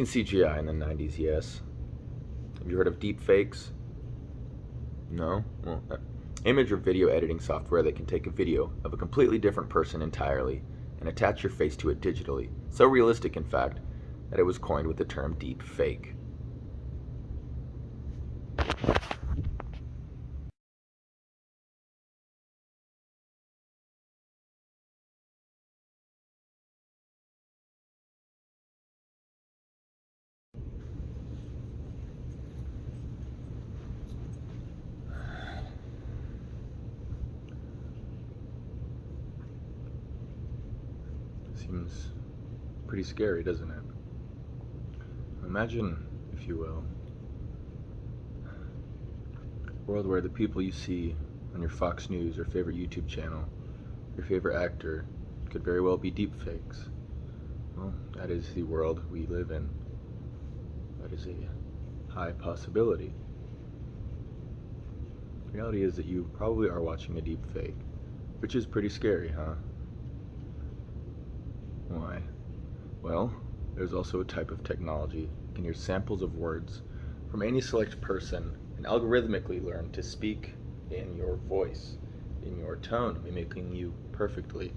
seen CGI in the 90s, yes. Have you heard of deep fakes? No? Well, image or video editing software that can take a video of a completely different person entirely and attach your face to it digitally. So realistic, in fact, that it was coined with the term deep fake. Seems pretty scary, doesn't it? Imagine, if you will, a world where the people you see on your Fox News or favorite YouTube channel, your favorite actor, could very well be deepfakes. Well, that is the world we live in. That is a high possibility. The reality is that you probably are watching a deepfake, which is pretty scary, huh? Why? Well, there's also a type of technology that can hear samples of words from any select person and algorithmically learn to speak in your voice, in your tone, mimicking you perfectly.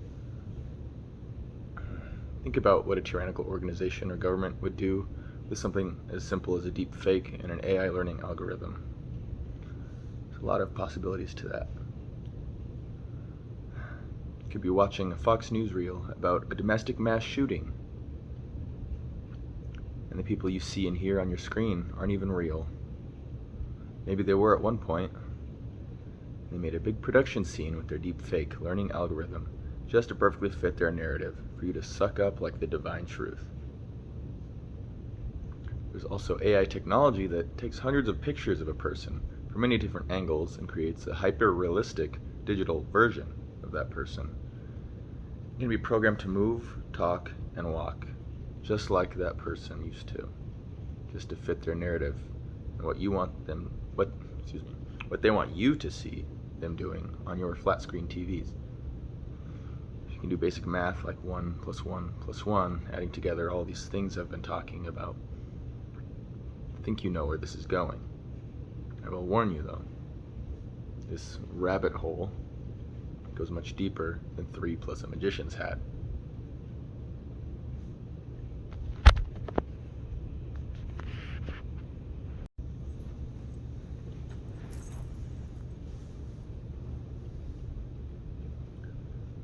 Think about what a tyrannical organization or government would do with something as simple as a deep fake and an AI learning algorithm. There's a lot of possibilities to that. You could be watching a Fox News reel about a domestic mass shooting, and the people you see and hear on your screen aren't even real. Maybe they were at one point. They made a big production scene with their deep fake learning algorithm just to perfectly fit their narrative for you to suck up like the divine truth. There's also AI technology that takes hundreds of pictures of a person from many different angles and creates a hyper-realistic digital version of that person. It can be programmed to move, talk, and walk just like that person used to, just to fit their narrative and what they want you to see them doing on your flat screen TVs. You can do basic math like 1 + 1 + 1, adding together all these things I've been talking about. I think you know where this is going. I will warn you though, this rabbit hole goes much deeper than 3 plus a magician's hat.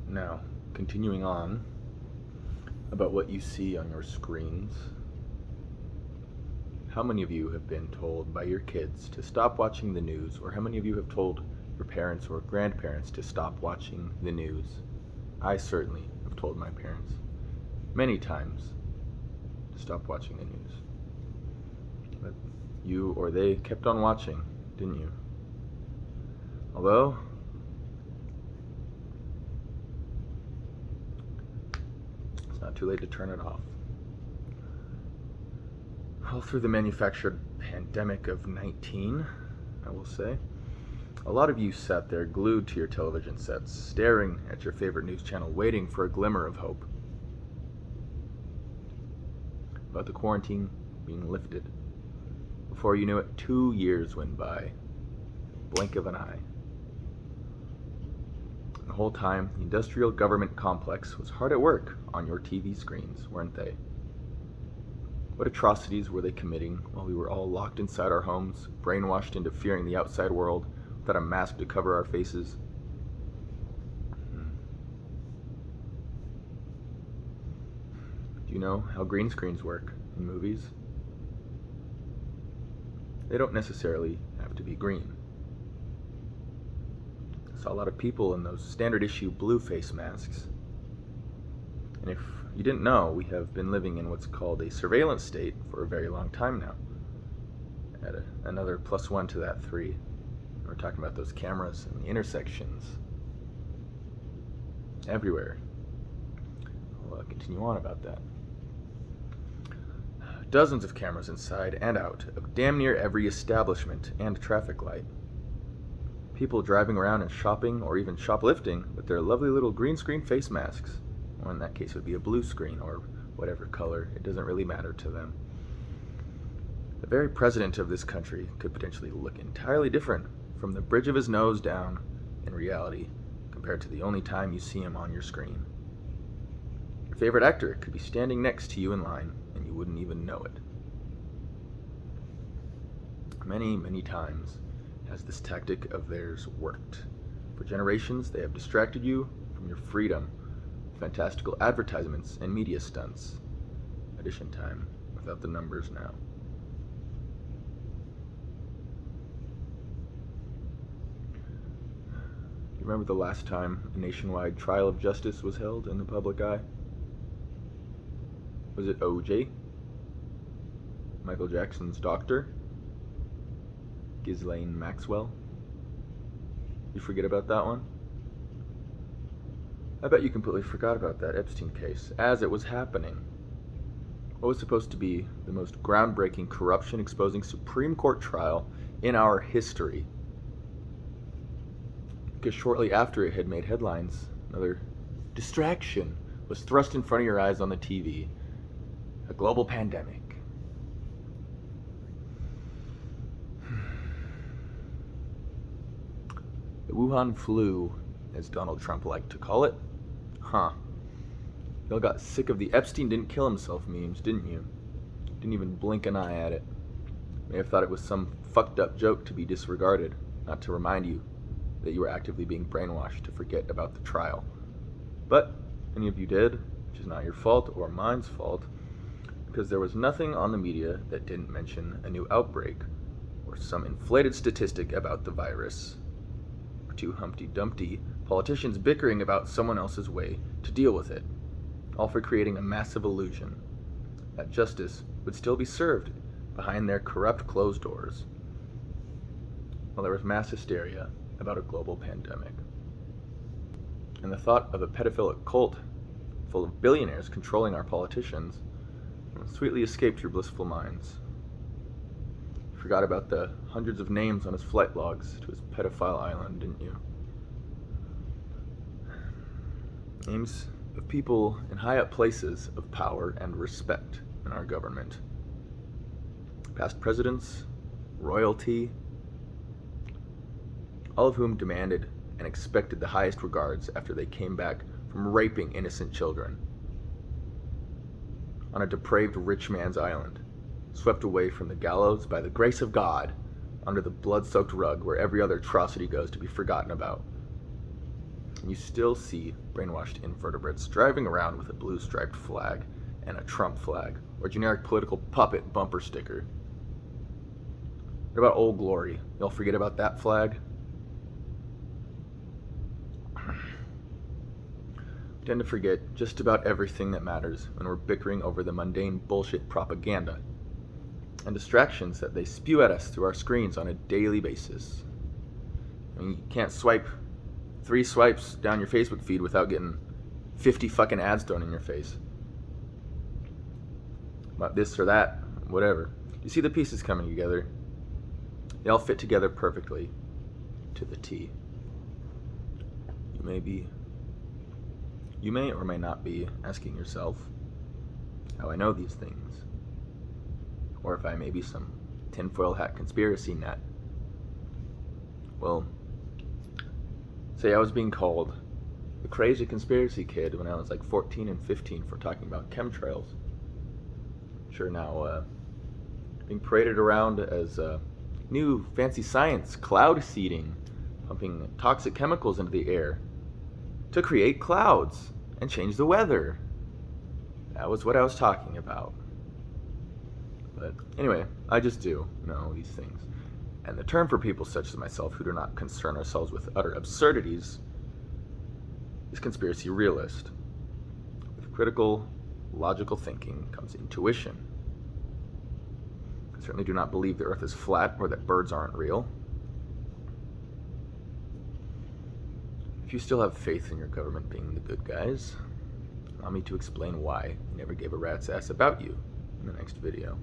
Now, continuing on about what you see on your screens, how many of you have been told by your kids to stop watching the news, or how many of you have told your parents or grandparents to stop watching the news? I certainly have told my parents many times to stop watching the news. But you or they kept on watching, didn't you? Although, it's not too late to turn it off. All through the manufactured pandemic of 19, I will say, a lot of you sat there glued to your television sets, staring at your favorite news channel, waiting for a glimmer of hope about the quarantine being lifted. Before you knew it, 2 years went by, blink of an eye. The whole time, the industrial government complex was hard at work on your TV screens, weren't they? What atrocities were they committing while we were all locked inside our homes, brainwashed into fearing the outside world without a mask to cover our faces? Do you know how green screens work in movies? They don't necessarily have to be green. I saw a lot of people in those standard issue blue face masks. And if you didn't know, we have been living in what's called a surveillance state for a very long time now. Add another +1 to that 3. We're talking about those cameras and the intersections everywhere. I'll continue on about that. Dozens of cameras inside and out of damn near every establishment and traffic light. People driving around and shopping or even shoplifting with their lovely little green screen face masks. Well, in that case, it would be a blue screen or whatever color. It doesn't really matter to them. The very president of this country could potentially look entirely different from the bridge of his nose down in reality compared to the only time you see him on your screen. Your favorite actor could be standing next to you in line and you wouldn't even know it. Many, many times has this tactic of theirs worked. For generations, they have distracted you from your freedom with fantastical advertisements and media stunts. Edition time without the numbers now. You remember the last time a nationwide trial of justice was held in the public eye? Was it O.J.? Michael Jackson's doctor? Ghislaine Maxwell? You forget about that one? I bet you completely forgot about that Epstein case as it was happening. What was supposed to be the most groundbreaking corruption-exposing Supreme Court trial in our history. Because shortly after it had made headlines, another distraction was thrust in front of your eyes on the TV. A global pandemic. The Wuhan flu, as Donald Trump liked to call it. Huh. Y'all got sick of the Epstein didn't kill himself memes, didn't you? Didn't even blink an eye at it. May have thought it was some fucked up joke to be disregarded, not to remind you that you were actively being brainwashed to forget about the trial. But any of you did, which is not your fault or mine's fault, because there was nothing on the media that didn't mention a new outbreak or some inflated statistic about the virus. Or two Humpty Dumpty politicians bickering about someone else's way to deal with it, all for creating a massive illusion that justice would still be served behind their corrupt closed doors. Well, there was mass hysteria about a global pandemic. And the thought of a pedophilic cult full of billionaires controlling our politicians sweetly escaped your blissful minds. You forgot about the hundreds of names on his flight logs to his pedophile island, didn't you? Names of people in high up places of power and respect in our government. Past presidents, royalty, all of whom demanded and expected the highest regards after they came back from raping innocent children on a depraved rich man's island, swept away from the gallows by the grace of God under the blood-soaked rug where every other atrocity goes to be forgotten about. And you still see brainwashed invertebrates driving around with a blue striped flag and a Trump flag or generic political puppet bumper sticker. What about Old Glory? Y'all forget about that flag? We tend to forget just about everything that matters when we're bickering over the mundane bullshit propaganda and distractions that they spew at us through our screens on a daily basis. I mean, you can't swipe 3 swipes down your Facebook feed without getting 50 fucking ads thrown in your face. About this or that, whatever. You see the pieces coming together. They all fit together perfectly to the T. You may or may not be asking yourself how I know these things, or if I may be some tinfoil hat conspiracy nut. Well, say I was being called the crazy conspiracy kid when I was like 14 and 15 for talking about chemtrails. Sure, now being paraded around as new fancy science, cloud seeding, pumping toxic chemicals into the air to create clouds and change the weather. That was what I was talking about. But anyway, I just do know these things. And the term for people such as myself who do not concern ourselves with utter absurdities is conspiracy realist. With critical, logical thinking comes intuition. I certainly do not believe the earth is flat or that birds aren't real. If you still have faith in your government being the good guys, allow me to explain why I never gave a rat's ass about you in the next video.